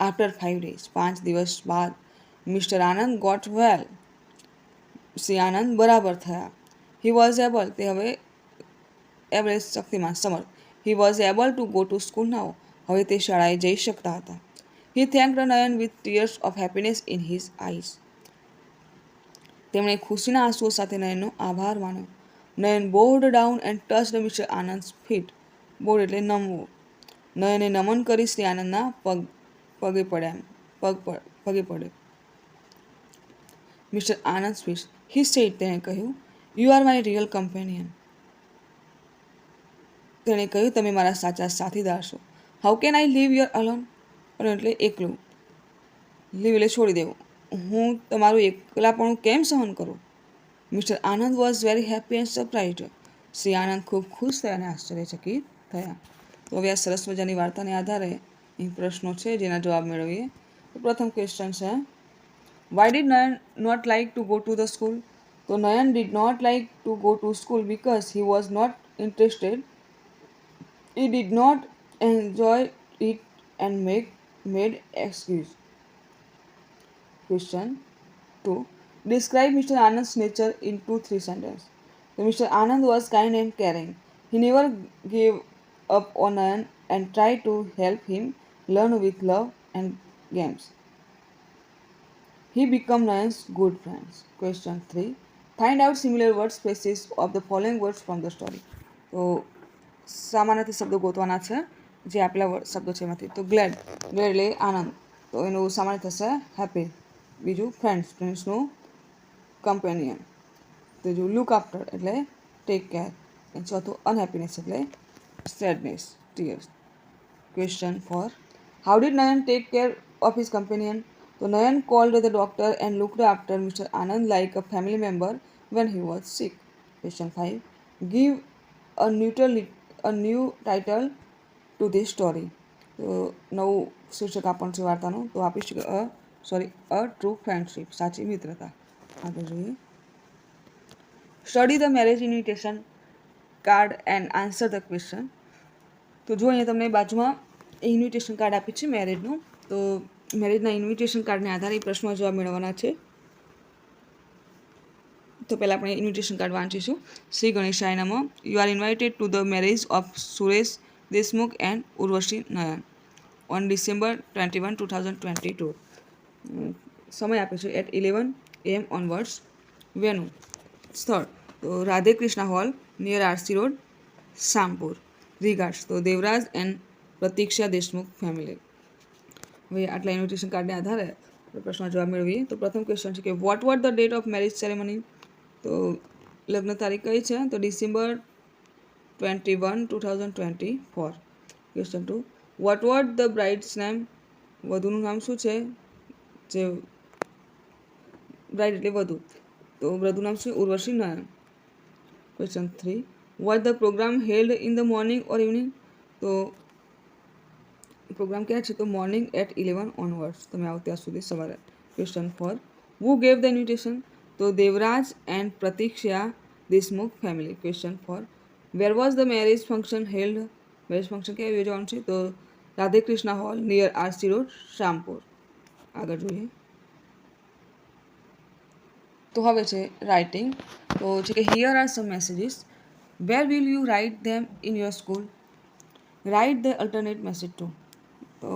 આફ્ટર 5 days, 5 દિવસ બાદ મિસ્ટર આનંદ ગોટ વેલ. શ્રી આનંદ બરાબર થયા. હી વોઝ એબલ, તે હવે એબલ શક્તિમાં સમર્થ. He was able to go to school નાઉ, હવે તે શાળાએ જઈ શકતા હતા. હી થેન્ક્ડ નયન with tears of happiness in his eyes. તેમણે ખુશીના આંસુઓ સાથે નયનનો આભાર માન્યો. નયન board down and ટચડ mister આનંદ્સ fit. Board એટલે નમવું. નયને નમન કરી શ્રી આનંદના પગે પડ્યો. Mister Anand fit. He said, તેણે કહ્યું, you are my real companion. તેણે કહ્યું, તમે મારા સાચા સાથીદાર છો. How can I leave your alone? એટલે એકલું. લીવ એટલે છોડી દેવું. હું તમારું એકલાપણું કેમ સહન કરું? Mister Anand was very happy and surprised. Shri Anand ખૂબ ખુશ થયા અને આશ્ચર્યચકિત થયા. તો હવે આ સરસ મજાની વાર્તાને આધારે અહીં પ્રશ્નો છે જેના જવાબ મેળવીએ. તો પ્રથમ ક્વેશ્ચન છે, why did Nayan not like to go to the school? તો Nayan did not like to go to school because he was not interested. He did not enjoy it and made excuse. Question 2. Describe Mr. Anand's nature in 2-3 sentences. So Mr. Anand was kind and caring. He never gave up on Nayan and tried to help him learn with love and games. He became Nayan's good friends. Question 3. Find out similar word spaces of the following words from the story. So સામાન્યથી શબ્દો ગોતવાના છે જે આપેલા શબ્દો છે એમાંથી. તો glad એટલે આનંદ, તો એનું સામાન્ય થશે હેપી. બીજું ફ્રેન્ડ્સનું કમ્પેનિયન. ત્રીજું લુક આફ્ટર એટલે ટેક કેર. અને ચોથું અનહેપીનેસ એટલે sadness, tears. Question 4. How did Nayan take care of his companion? તો Nayan called the doctor and looked after mister Anand like a family member when he was sick. Question 5. Give a new title to this story. તો નવું શીર્ષક આપણ છે વાર્તાનું, તો આપીશું a true friendship, સાચી મિત્રતા. આગળ જોઈએ. Study the marriage invitation card and answer the question. તો જો અહીંયા તમને બાજુમાં ઇન્વિટેશન કાર્ડ આપી છે મેરેજનું, તો મેરેજના ઇન્વિટેશન કાર્ડને આધારે પ્રશ્નો જવાબ મેળવવાના છે. તો પહેલાં આપણે ઇન્વિટેશન કાર્ડ વાંચીશું. શ્રી ગણેશાય નમઃ. You are invited to the marriage of Suresh Deshmukh and Urvashi Nayan on December 21, 2022. સમય આપે છે એટ 11 AM ઓનવર્ડ્સ. વેન્યુ સ્થળ તો Radhe Krishna hall near RC road, Shampur. Regards તો દેવરાજ એન્ડ પ્રતીક્ષા દેશમુખ ફેમિલી. હવે આટલા ઇન્વિટેશન કાર્ડને આધારે પ્રશ્નનો જવાબ મેળવીએ. તો પ્રથમ ક્વેશ્ચન છે કે what what the date of marriage ceremony? તો લગ્ન તારીખ કઈ છે? તો December 21, 2024. Question 2. What what the bride's name? વધુનું નામ શું છે? જે બ્રાઇડ એટલે વધુ, તો વધુનું નામ શું? Urvashi Nayan. Question 3. What the programme held in the morning or evening? તો પ્રોગ્રામ ક્યાં છે? તો મોર્નિંગ એટ 11 ઓનવર્ડ્સ, તમે આવો ત્યાં સુધી સવારે. Question 4. Who gave the invitation? તો Devraj and Pratiksha Deshmukh family. Question 4. Where was the marriage function held? Marriage function ક્યાં યોજવાનું છે? તો Radhe Krishna hall near RC road, Shampur. આગળ જોઈએ. તો હવે છે રાઇટિંગ. તો છે કે here are some messages. Where will you write them in your school? Write the alternate message to. તો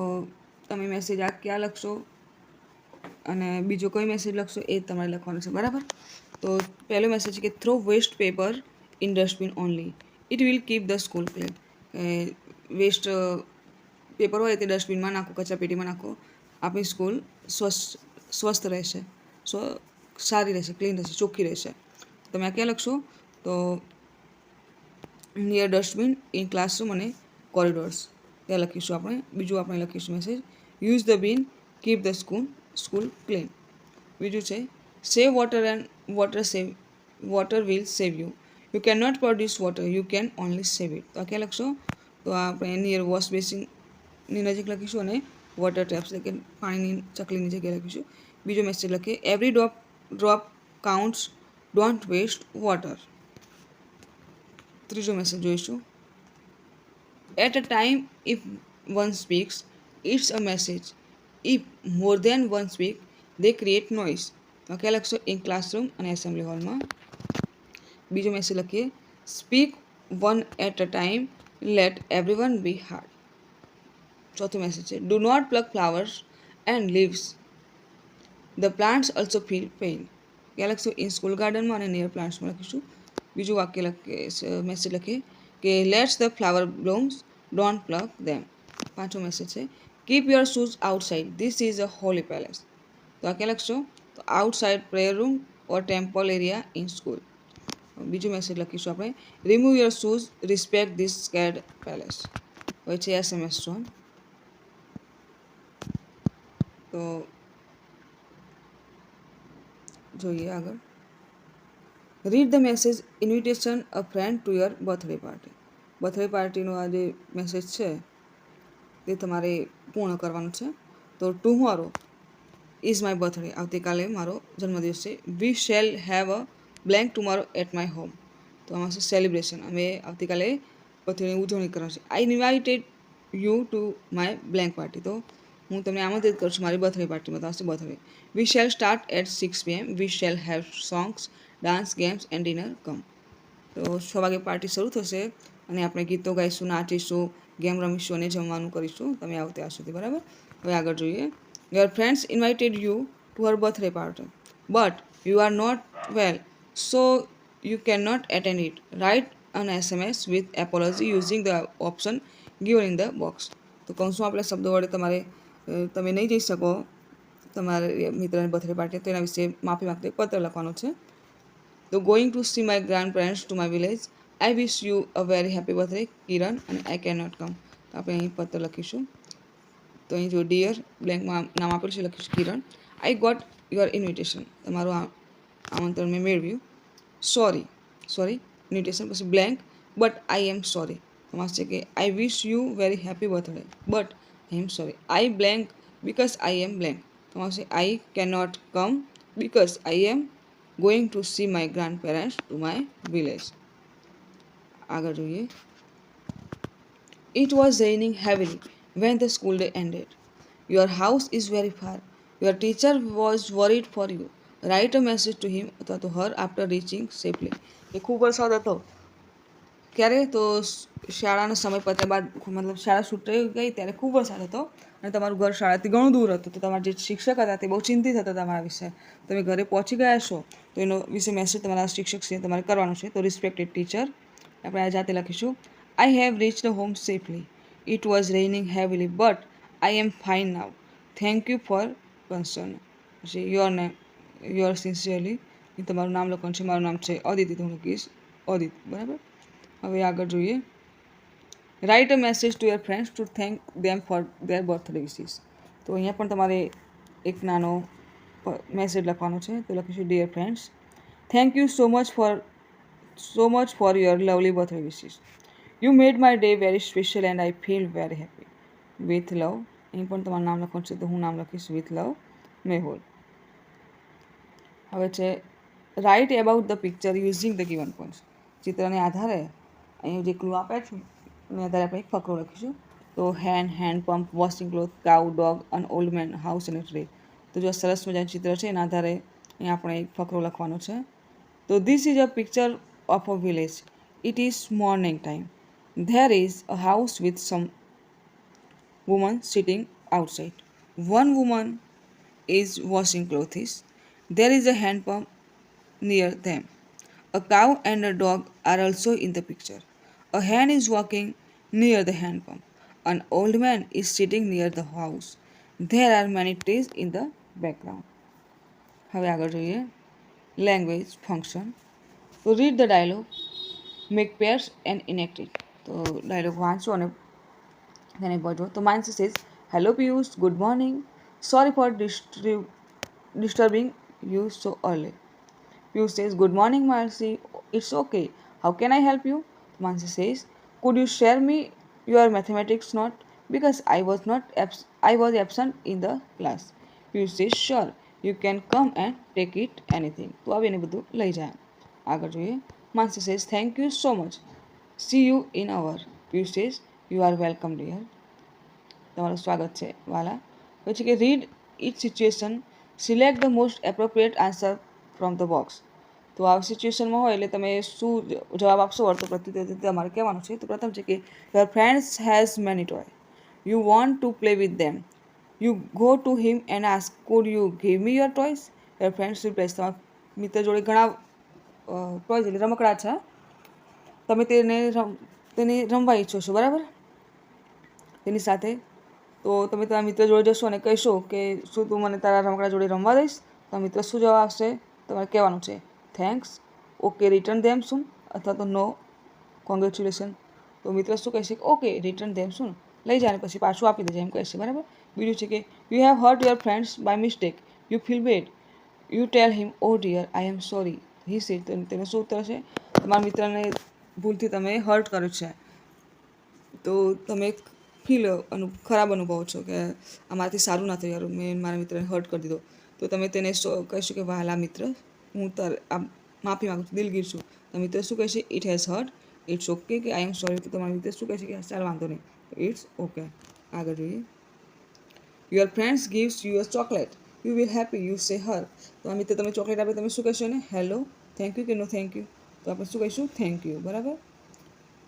તમે મેસેજ આ ક્યાં લખશો અને બીજો કોઈ મેસેજ લખશો એ તમારે લખવાનું છે, બરાબર? તો પહેલો મેસેજ છે કે throw waste paper in dustbin only, it will keep the school clean. Waste paper હોય તે ડસ્ટબિનમાં નાખો, કચરાપેટીમાં નાખો, આપણી સ્કૂલ સ્વસ્થ રહેશે, સારી રહેશે, ક્લીન રહેશે, ચોખ્ખી રહેશે. તમે આ ક્યાં લખશો? તો નિયર ડસ્ટબિન, ઇન ક્લાસરૂમ અને કોરિડોર્સ ત્યાં લખીશું આપણે. બીજું આપણે લખીશું message use the bin, keep the school clean. બીજું છે save water and water will save you. You can not produce water, you can only save it. તો આ ક્યાં લખશો? તો આપણે નિયર વોશ બેસિનની નજીક લખીશું અને વોટર ટેપ્સ એટલે કે પાણીની ચકલીની જગ્યાએ લખીશું. બીજો મેસેજ લખીએ every drop counts, don't waste water. ત્રીજો મેસેજ જોઈશું at a time if one speaks it's a message, if more than one speak they create noise. તો ક્યાં લખશો? ઇન ક્લાસરૂમ અને એસેમ્બલી હોલમાં. બીજો મેસેજ લખીએ speak one at a time, let every one be hard. ચોથો message છે do not pluck flowers and leaves, the plants also feel pain. ક્યાં લખશું? ઇન સ્કૂલ ગાર્ડનમાં અને નિયર પ્લાન્ટ્સમાં લખીશું. બીજું વાક્ય લખીએ મેસેજ લખીએ કે let's the flower blooms, don't pluck them. પાંચમો મેસેજ છે keep your shoes outside, this is a holy palace. તો આ ક્યાં લખશો? તો outside prayer room or temple area in school. બીજું મેસેજ લખીશું આપણે remove your shoes, respect this scared palace. હવે છે SMS સોન. તો જોઈએ આગળ read the message invitation a friend to your birthday party. Birthday પાર્ટીનો આ જે મેસેજ છે તે તમારે પૂર્ણ કરવાનું છે. તો ટુમોરો ઇઝ માય બર્થડે, આવતીકાલે મારો જન્મદિવસ છે. We shall have a blank tomorrow at my home. તો આમાં છે સેલિબ્રેશન, અમે આવતીકાલે બર્થડેની ઉજવણી કરવાની છે. I invited you to my blank party. તો હું તમને આમંત્રિત કરું છું મારી બર્થડે પાર્ટીમાં. તો આવશે birthday. We shall start at 6 PM, we shall have songs, dance, games and dinner come. તો 6 વાગે પાર્ટી શરૂ થશે અને આપણે ગીતો ગાઈશું, નાચીશું, ગેમ રમીશું અને જમવાનું કરીશું તમે આવો ત્યાં સુધી. બરાબર. હવે આગળ જોઈએ your friends invited you to her birthday party but you are not well so you can not attend it. Write an SMS with apology using the option given in the box. તો કૌંસમાં આપણે શબ્દો વડે તમારે તમે નહીં જઈ શકો તમારે મિત્રની બર્થડે પાર્ટી તો એના વિશે માફી માંગતો એક પત્ર લખવાનો છે. તો going to see my grandparents to my village, I wish you a very happy birthday Kiran અને આઈ કેન નોટ કમ. તો આપણે અહીં પત્ર લખીશું. તો અહીં જો ડિયર બ્લેન્કમાં નામ આપેલું છે લખીશું Kiran. I got your invitation, તમારું આમંત્રણ મેં મેળવ્યું. સોરી ઇન્વિટેશન પછી blank but I am sorry. તમારે છે કે I wish you very happy birthday but I am sorry. I blank because I am blank. તમારે છે I can not come because I am going to see my grandparents to my village. આગળ જોઈએ it was raining heavily when the school day ended. Your house is very far. Your teacher was worried for you. Write a message to him અથવા to her after reaching safely. એ ખૂબ વરસાદ હતો ક્યારે? તો શાળાનો સમય પત્યા બાદ મતલબ શાળા છૂટી ગઈ ત્યારે ખૂબ વરસાદ હતો અને તમારું ઘર શાળાથી ઘણું દૂર હતું. તો તમારા જે શિક્ષક હતા તે બહુ ચિંતિત હતા તમારા વિશે. તમે ઘરે પહોંચી ગયા છો તો એનો વિશે મેસેજ તમારા શિક્ષક છે તમારે કરવાનો છે. તો રિસ્પેક્ટેડ ટીચર આપણે આ જાતે લખીશું I have reached home safely. It was raining heavily, but I am fine now. Thank you for concern. Your name, your sincerely. તમારું નામ લખવાનું છે. મારું નામ છે અદિતિ, તો હું લખીશ અદિત. બરાબર. હવે આગળ જોઈએ write a message to your friends two thank them four there birthday wishes. તો અહીંયા પણ તમારે એક નાનો મેસેજ લખવાનો છે. તો લખીશું dear friends, thank you so much for your lovely birthday wishes. You made my day very special and I feel very happy. With love. અહીં પણ તમારું નામ લખવાનું છે તો હું નામ લખીશ વિથ લવ મેહુલ. હવે છે write about the picture using the given points. ચિત્રને આધારે અહીં જે ક્લુ આપે છે એને આધારે આપણે એક ફકરો લખીશું. તો hand pump, washing cloth, cow, dog, an old man, house અને ટ્રી. તો જો સરસ મજાનું ચિત્ર છે એના આધારે અહીં આપણે એક ફકરો લખવાનો છે. તો this is a picture of a village. It is morning time. There is a house with some women sitting outside. One woman is washing clothes. There is a hand pump near them. A cow and a dog are also in the picture. A hen is walking near the hand pump. An old man is sitting near the house. There are many trees in the background. હવે આગળ જોઈએ language function. તો read the dialogue, make pairs and enact it. તો dialogue વાંચો અને તેને પઢો. તો mines says hello Piyush, good morning, sorry for disturbing you so early? Piyush says, good morning, Marcy. It's okay. How can I help you? Mansi says, could you share me your mathematics note? Because I was absent in the class. Piyush says, sure. You can come and take it anything. તો આવી એને બધું લઈ જાય. આગળ જોઈએ. Mansi says, thank you so much. See you in our. Piyush says, you are welcome, dear. તમારું સ્વાગત છે વાલા. પછી કે read each situation, select the most appropriate answer from the box. તો આ સિચ્યુએશનમાં હોય એટલે તમે શું જવાબ આપશો વર્તો પ્રત્યુત્તર તમારે કહેવાનું છે. તો પ્રથમ છે કે your friends has many toy, you want two play with them, you go to him and ask food you give me your toys. Your friends replace, તમારા મિત્ર જોડે ઘણા ટોયસ એટલે રમકડા છે, તમે તેને રમવા ઈચ્છો છો બરાબર તેની સાથે. તો તમે તમારા મિત્ર જોડે જશો અને કહેશો કે શું તું મને તારા રમકડા જોડે રમવા દઈશ? તો મિત્ર શું જવાબ આપશે તમારે કહેવાનું છે થેન્ક્સ, ઓકે રિટર્ન ધેમ સૂન, અથવા તો નો કોંગ્રેચ્યુલેશન. તો મિત્ર શું કહેશે ઓકે રિટર્ન ધેમ સૂન, લઈ જાય પછી પાછું આપી દેજે એમ કહેશે બરાબર. બીજું છે કે you have hurt your friends by mistake, you feel bad, you tell him O dear I am sorry he said. તેને શું ઉત્તર છે તમારા મિત્રને ભૂલથી તમે હર્ટ કર્યું છે તો તમે ખરાબ અનુભવો છો કે આમાંથી સારું ના થયું યાર, મેં મારા મિત્રને હર્ટ કરી દીધો. તો તમે તેને કહેશો કે વહાલા મિત્ર હું માફી માગું છું, દિલગીર છું. તો મિત્ર શું કહેશે it has hurt, it's okay કે આઈ એમ સોરી. તો તમારા મિત્ર શું કહેશે કે ચાલ વાંધો નહીં, ઇટ્સ ઓકે. આગળ જોઈએ. Your friends gives you a chocolate, you will happy, you say her. તો આ મિત્ર તમે ચોકલેટ આપે તમે શું કહેશો ને હેલો, થેન્ક યુ કે નો થેન્ક યુ? તો આપણે શું કહીશું થેન્ક યુ બરાબર.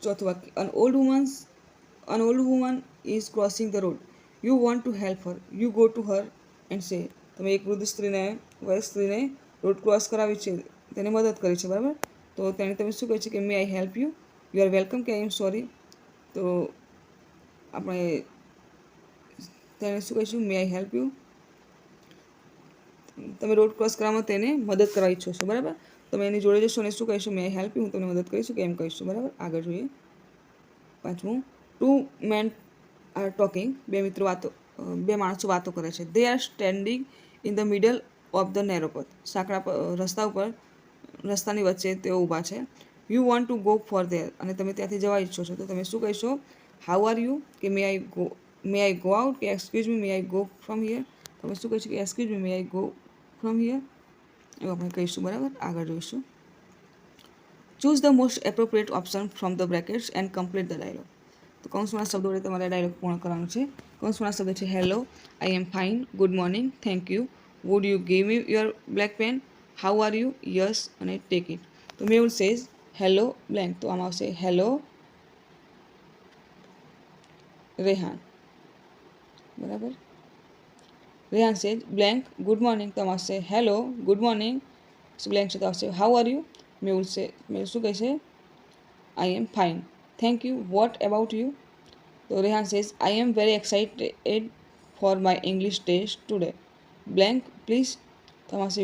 ચોથું વાક્ય an old woman is crossing the road, you want to help her, you go to her and say. તમે એક વૃદ્ધ વયસ્ક સ્ત્રીને રોડ ક્રોસ કરાવી છે, તેને મદદ કરી છે બરાબર. તો તેને તમે શું કહે છે કે may I help you, you are welcome કે આઈ એમ સોરી. તો આપણે તેને શું કહીશું મે આઈ હેલ્પ યુ, તમે રોડ ક્રોસ કરવામાં તેને મદદ કરવા ઈચ્છો છો બરાબર. તમે એની જોડે જશો અને શું કહીશું મે આઈ હેલ્પ યુ, હું તમને મદદ કરીશું કે એમ કહીશું બરાબર. આગળ જોઈએ. પાંચમું, ટુ મેન આર ટોકિંગ, બે માણસો વાતો કરે છે. They are standing in the middle of the narrow પથ, રસ્તાની વચ્ચે તેઓ ઊભા છે. You want to go for there, અને તમે ત્યાંથી જવા ઈચ્છો છો. તો તમે શું કહીશો હાઉ આર યુ કે મે આઈ ગો આઉટ કે excuse me May I go from here. તમે શું કહીશું કે excuse me May I go from here, એવું આપણે કહીશું બરાબર. આગળ જોઈશું. Choose the most appropriate option from the brackets and complete the dialogue. તો કૌંસવાળા શબ્દો વડે તમારે ડાયલોગ પૂર્ણ કરવાનું છે. કૌંસવાળા શબ્દ છે hello, I am fine, good morning, thank you, would you give me your black pen, how are you, yes અને ટેક ઇટ. તો મેહુલ સેઝ હેલો બ્લેન્ક, તો આમાં આવશે હેલો રેહાન બરાબર. Rehan says blank good morning, તો આમાં આવશે હેલો ગુડ મોર્નિંગ બ્લેન્ક છે તો આવશે હાઉ આર યુ. મેહુલ શું કહે છે I am fine, thank you, what about you. તો Rehan says I am very excited for my English test today, blank please. તમારે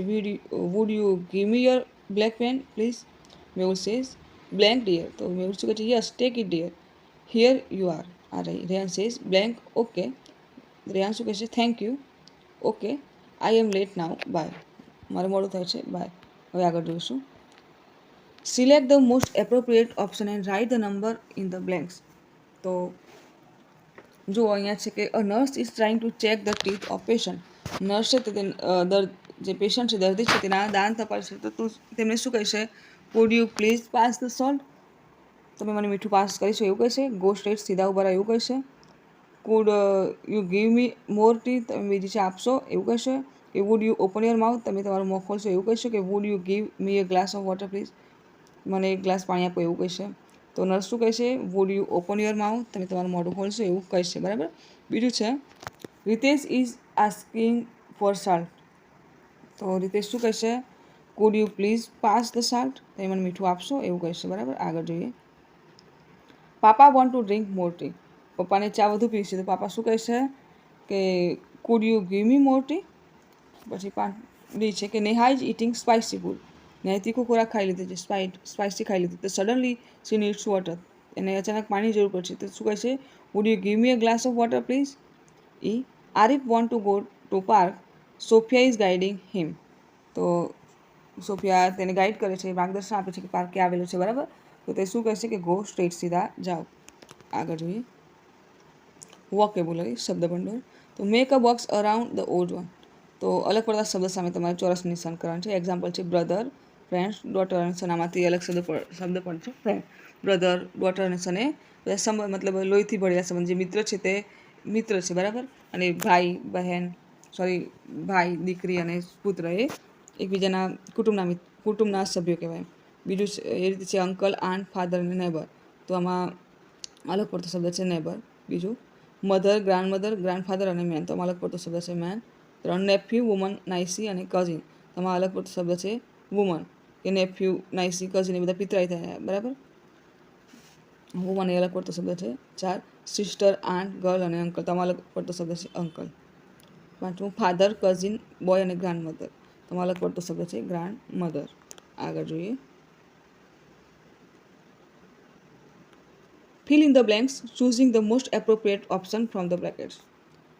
would you give me your black pen please. Mehul says blank dear, તો મેહુલ શું કહે છે yes take it dear, here you are. આ રહી. Rehan says blank okay, Rehan શું કહે છે thank you, okay I am late now bye, મારે મોડું થાય છે બાય. હવે આગળ જોઈશું. Select the most appropriate option and write the number in the blanks. તો જુઓ અહીંયા છે કે a nurse is trying to check the teeth of patient. Nurse છે તે જે પેશન્ટ છે દર્દી છે તેના દાંત તપાસે છે. તો તું તેમને શું કહેશે would you please pass the salt, તમે મને મીઠું પાસ કરીશો એવું કહેશે. ગો સ્ટ્રેટ સીધા ઉભા રહો એવું કહેશે. Could you give me more T, તમે બીજી છે આપશો એવું કહેશે. કે wood you open your mouth, તમે તમારું મોં ખોલશો એવું કહેશો. કે wood you give me a glass of water please, મને એક ગ્લાસ પાણી આપો એવું કહેશે. તો નર્સ શું કહેશે would you open your mouth, તમે તમારું મોઢું ખોલશો એવું કહેશે બરાબર. બીજું છે Ritesh is asking for salt, તો રિતેશ શું કહેશે could you please pass the salt, તમે મને મીઠું આપશો એવું કહેશે બરાબર. આગળ જોઈએ. Papa want to drink more tea, પપ્પાને ચા વધુ પીવી છે તો પાપા શું કહેશે કે could you give me more tea. પછી ડી છે કે Neha is eating spicy food, નેહાએ તીખું ખોરાક ખાઈ લીધું છે, સ્પાઇસી ખાઈ લીધું. તો સડનલી સી નીડ્સ વોટર, એને અચાનક પાણીની જરૂર પડશે તો શું કહેશે would you give me a glass of water please. E Arif want to go to park, Sophia is guiding him, તો સોફિયા તેને ગાઈડ કરે છે, માર્ગદર્શન આપે છે કે પાર્ક ક્યાં આવેલું છે, બરાબર. તો તે શું કહેશે કે ગો સ્ટ્રેટ, સીધા જાઓ. આગળ જોઈએ વોકેબ્યુલરી, શબ્દભંડોળ. તો make a box around the odd one. તો અલગ પડતા શબ્દ સામે તમારે ચોરસ નિશાન કરવાનું છે. એક્ઝામ્પલ છે બ્રધર, ફ્રેન્ડ, ડોટર અને સન. આમાંથી અલગ શબ્દ પણ છે ફ્રેન્ડ, બ્રધર, ડોટર અને સન એ બધા સંબંધ, મતલબ લોહીથી ભળેલા સંબંધ. જે મિત્ર છે તે મિત્ર છે, બરાબર. અને ભાઈ બહેન, ભાઈ દીકરી અને પુત્ર એ એકબીજાના કુટુંબના સભ્યો કહેવાય. બીજું એ રીતે છે અંકલ, આન્ટ, ફાધર અને નેબર. તો આમાં અલગ પડતો શબ્દ છે નેબર. બીજું મધર, ગ્રાન્ડફાધર અને મેન. તો આમાં અલગ પડતો શબ્દ છે મેન. 3 નેફ્યુ, વુમન, નાઇસી અને કઝિન. તો આમાં અલગ પડતો શબ્દ છે વુમન, કે નેફ્યુ, નાઇસી, કઝિન એ બધા પિતરાઈ થયા, બરાબર. વુમન એ અલગ પડતો શબ્દ છે. 4 સિસ્ટર, આન્ટ, ગર્લ અને અંકલ. તો આમાં અલગ પડતો શબ્દ છે અંકલ. 5 ફાધર, કઝિન, બોય અને ગ્રાન્ડમધર. તો આમાં અલગ પડતો શબ્દ છે ગ્રાન્ડમધર. આગળ જોઈએ fill in the blanks, choosing the most appropriate option from the brackets.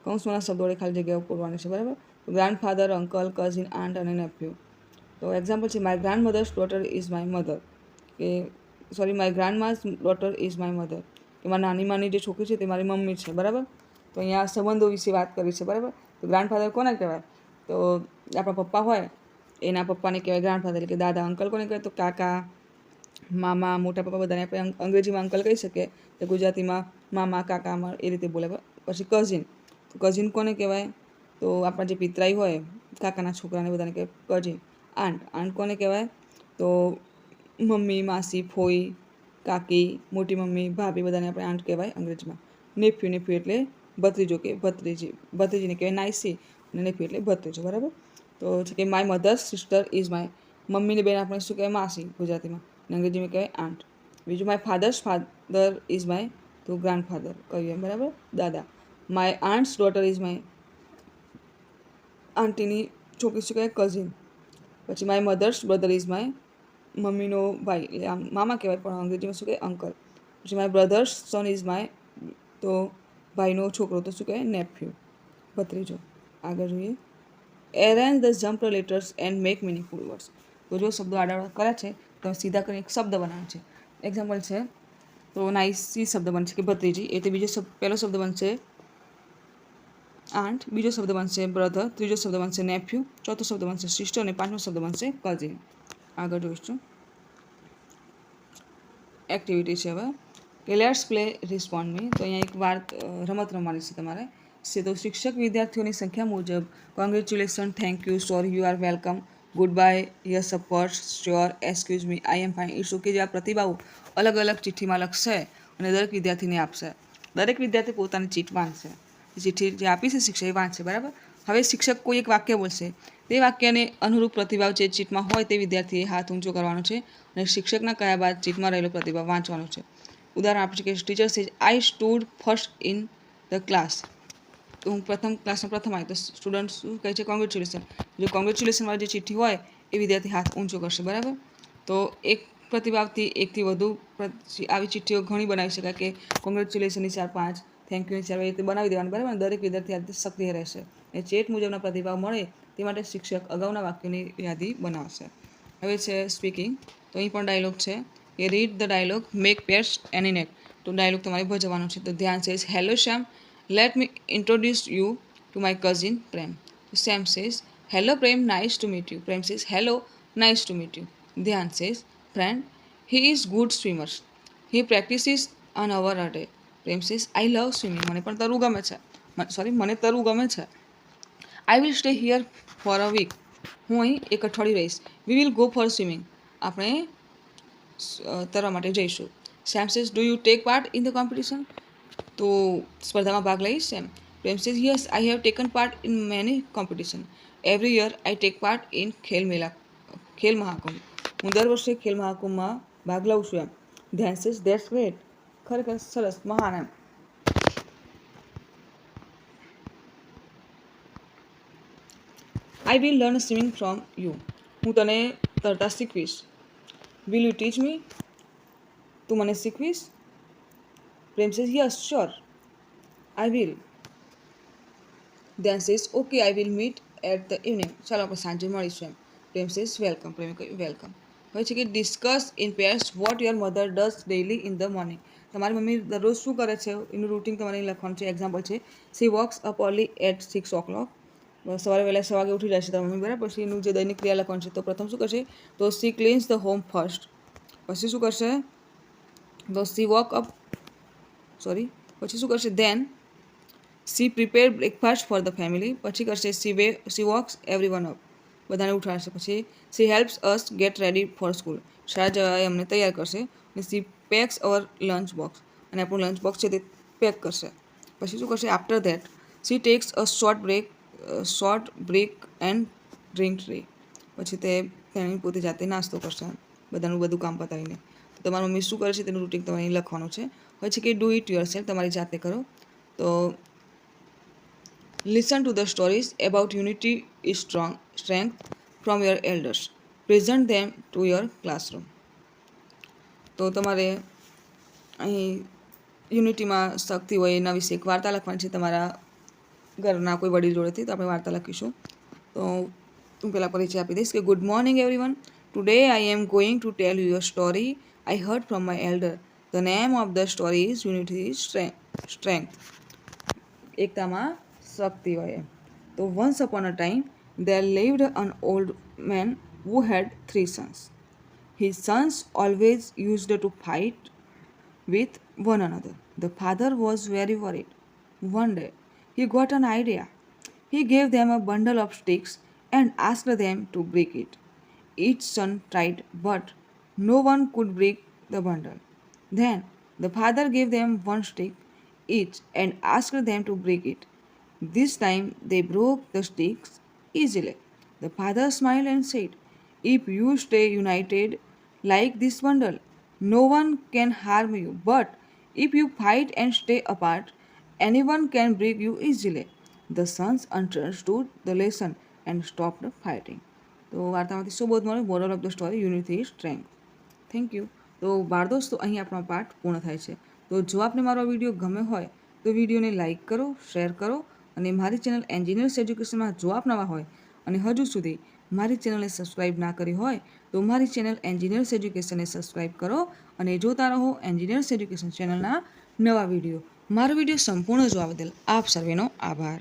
કૌંસવાળા શબ્દો વડે ખાલી જગ્યાઓ પૂરવાની છે, બરાબર. ગ્રાન્ડફાધર, અંકલ, કઝિન, આન્ટ અને નેફ્યુ. તો એક્ઝામ્પલ છે my grandmother's daughter is my mother, કે my grand mass daughter is my mother, કે મારા નાની માની જે છોકરી છે તે મારી મમ્મી છે, બરાબર. તો અહીંયા સંબંધો વિશે વાત કરી છે, બરાબર. તો ગ્રાન્ડફાધર કોને કહેવાય? તો આપણા પપ્પા હોય એના પપ્પાને કહેવાય ગ્રાન્ડફાધર, એટલે કે દાદા. અંકલ કોને કહેવાય? તો કાકા, મામા, મોટા પપ્પા બધાને આપણે અંગ્રેજીમાં અંકલ કહી શકીએ, તો ગુજરાતીમાં મામા, કાકા એ રીતે બોલે. પછી કઝિન, તો કઝિન કોને કહેવાય? તો આપણા જે પિતરાઈ હોય કાકાના છોકરાને બધાને કહેવાય કઝિન. આન્ટ કોને કહેવાય? તો મમ્મી, માસી, ફોઈ, કાકી, મોટી મમ્મી, ભાભી બધાને આપણે આન્ટ કહેવાય અંગ્રેજીમાં. નેફ્યુ એટલે ભત્રીજો કે ભત્રીજીને કહેવાય નાઇસી, અને નેફ્યુ એટલે ભત્રીજો, બરાબર. તો છે કે my mother's sister is my, મમ્મીની બેન આપણે શું કહેવાય? માસી ગુજરાતીમાં, અને અંગ્રેજીમાં કહેવાય આન્ટ. બીજું my father's father is my, તો ગ્રાન્ડફાધર કહ્યું એમ, બરાબર, દાદા. My aunt's daughter is my, આંટીની છોકરી શું કહેવાય? કઝિન. પછી my mother's brother is my, મમ્મીનો ભાઈ એટલે આમ મામા કહેવાય, પણ અંગ્રેજીમાં શું કહેવાય? અંકલ. પછી my brother's son is my, તો ભાઈનો છોકરો તો શું કહેવાય? નેફ્યુ, ભત્રીજો. આગળ જોઈએ arrange the jump letters and make meaningful words. તો જો શબ્દો આડાવડા કર્યા છે તો સીધા કરીને એક શબ્દ બનાવે છે. એક્ઝામ્પલ છે તો નાઇસી શબ્દ બનશે કે ભત્રીજી, એટલે પહેલો શબ્દ બનશે આન્ટ, બીજો શબ્દ બનશે બ્રધર, ત્રીજો શબ્દ બનશે નેફ્યુ, ચોથો શબ્દ બનશે સિસ્ટર અને પાંચમો શબ્દ બનશે કઝિન. આગળ જોઈશું એક્ટિવિટી છે હવે કે લેટ્સ પ્લે રિસ્પોન્ડ મી. તો અહીંયા એક રમત રમવાની છે તમારે. તો શિક્ષક વિદ્યાર્થીઓની સંખ્યા મુજબ congratulation, thank you, sorry, you are welcome, good bye, yes of course, sure, excuse me, I am fine, it's okay જેવા પ્રતિભાવો અલગ અલગ ચિઠ્ઠીમાં લખશે અને દરેક વિદ્યાર્થીને આપશે. દરેક વિદ્યાર્થી પોતાની ચીઠ વાંચશે, ચિઠ્ઠી જે આપી છે શિક્ષકે એ વાંચશે, બરાબર. હવે શિક્ષક કોઈ એક વાક્ય બોલશે, તે વાક્યને અનુરૂપ પ્રતિભાવ જે ચીઠમાં હોય તે વિદ્યાર્થીએ હાથ ઊંચો કરવાનો છે અને શિક્ષકના કયા બાદ ચીઠમાં રહેલો પ્રતિભાવ વાંચવાનો છે. ઉદાહરણ આપે છે કે teacher says I stood first in the class. તો હું ક્લાસમાં પ્રથમ આવી, તો સ્ટુડન્ટ શું કહે છે? કોંગ્રેચ્યુલેશન. જો કોંગ્રેચ્યુલેશનવાળી જે ચિઠ્ઠી હોય એ વિદ્યાર્થી હાથ ઊંચો કરશે, બરાબર. તો એક પ્રતિભાવથી એકથી વધુ આવી ચિઠ્ઠીઓ ઘણી બનાવી શકાય, કે કોંગ્રેચ્યુલેશનની 4-5, થેન્ક યુની 4 એ રીતે બનાવી દેવાની, બરાબર. દરેક વિદ્યાર્થી આ રીતે સક્રિય રહેશે અને ચેટ મુજબના પ્રતિભાવ મળે તે માટે શિક્ષક અગાઉના વાક્યોની યાદી બનાવશે. હવે છે સ્પીકિંગ. તો અહીં પણ ડાયલોગ છે કે read the dialogue, make pairs and enact. તો ડાયલોગ તમારે ભજવવાનો છે. તો ધ્યાન છે hello Shyam, let me introduce you to my cousin Prem. Sam says, hello Prem, nice to meet you. Prem says, hello, nice to meet you. Dhyan says, friend, he is good swimmer. He practices an hour a day. Prem says, I love swimming. મને તરવું ગમે છે. I will stay here for a week. હું અહીં એક અઠવાડિયું રહીશ. We will go for swimming. આપણે તરવા માટે જઈશું. Sam says, do you take part in the competition? તો સ્પર્ધામાં ભાગ લઈશ એમ. પ્રેમ says, yes, I have taken part in many competition. Every year I take part in Khel Mahakumbh. હું દર વર્ષે ખેલ મહાકુંભમાં ભાગ લઉં છું એમ. ધ્યાન says, that's great. ખરેખર સરસ, મહાન એમ. I will learn swimming from you. હું તને તરતા શીખવીશ. Will you teach me? તું મને શીખવીશ? પ્રેમ says, yes, sure, I will. Then says, okay, I will meet at the evening. ચાલો આપણે સાંજે મળીશું એમ. પ્રેમ સેઝ વેલકમ, પ્રેમે કહ્યું વેલકમ. હવે છે કે discuss in pairs vote your mother does daily in the morning. તમારી મમ્મી દરરોજ શું કરે છે એનું રૂટીન તમારે લખવાનું છે. એક્ઝામ્પલ છે she wakes up early at 6 o'clock. સવારે વહેલા 6 વાગે ઉઠી જાય છે તમારી મમ્મી, બરાબર. પછી એનું જે દૈનિક ક્રિયા લખવાનું છે. તો પ્રથમ શું કરશે, તો C cleanse the home first. પછી શું કરશે, તો સી વોક અપ પછી શું કરશે, then she prepare breakfast for the family. પછી કરશે she wakes every one up, બધાને ઉઠાડશે. પછી she helps us get ready for school, શાળા જવા અમને તૈયાર કરશે. અને she packs our lunch box, અને આપણું લંચ બોક્સ છે તે પેક કરશે. પછી શું કરશે, after that she takes a short break and drink tea. પછી તેની પોતે જાતે નાસ્તો કરશે બધાનું બધું કામ પતાવીને. તો તમારી મમ્મી શું કરે છે તેનું રૂટીન તમારે લખવાનું છે. હવે છે કે ડુ ઇટ યોર સેલ્ફ, તમારી જાતે કરો. તો listen to the stories about unity is strength from your elders. Present them to your classroom. તો તમારે અહીં યુનિટીમાં શક્તિ હોય એના વિશે એક વાર્તા લખવાની છે તમારા ઘરના કોઈ વડીલ જોડેથી. તો આપણે વાર્તા લખીશું. તો હું પહેલાં પરિચય આપી દઈશ કે good morning everyone. Today I am going to tell you your story I heard from my elder. The name of the story is unity is strength. એકતામાં શક્તિ હોય એમ. તો once upon a time there lived an old man who had 3 sons. His sons always used to fight with one another. The father was very worried. One day, he got an idea. He gave them a bundle of sticks and asked them to break it. Each son tried, but no one could break the bundle. Then the father gave them one stick each and asked them to break it. This time they broke the sticks easily. The father smiled and said, if you stay united like this bundle, no one can harm you. But if you fight and stay apart, anyone can break you easily. The sons understood the lesson and stopped fighting. તો વાર્તામાંથી શું બોધ મળ્યું? Moral of the story unity is strength. Thank you. તો બાળ દોસ્તો અહીં આપણો પાઠ પૂર્ણ થાય છે. તો જો આપને મારો વિડીયો ગમે હોય તો વિડીયોને લાઇક કરો, શેર કરો, અને મારી ચેનલ એન્જિનિયર્સ એજ્યુકેશનમાં જો આપ નવા હોય અને હજુ સુધી મારી ચેનલને સબસ્ક્રાઈબ ના કરી હોય તો મારી ચેનલ એન્જિનિયર્સ એજ્યુકેશનને સબસ્ક્રાઈબ કરો અને જોતા રહો એન્જિનિયર્સ એજ્યુકેશન ચેનલના નવા વિડીયો. મારો વિડીયો સંપૂર્ણ જોવા બદલ આપ સર્વેનો આભાર.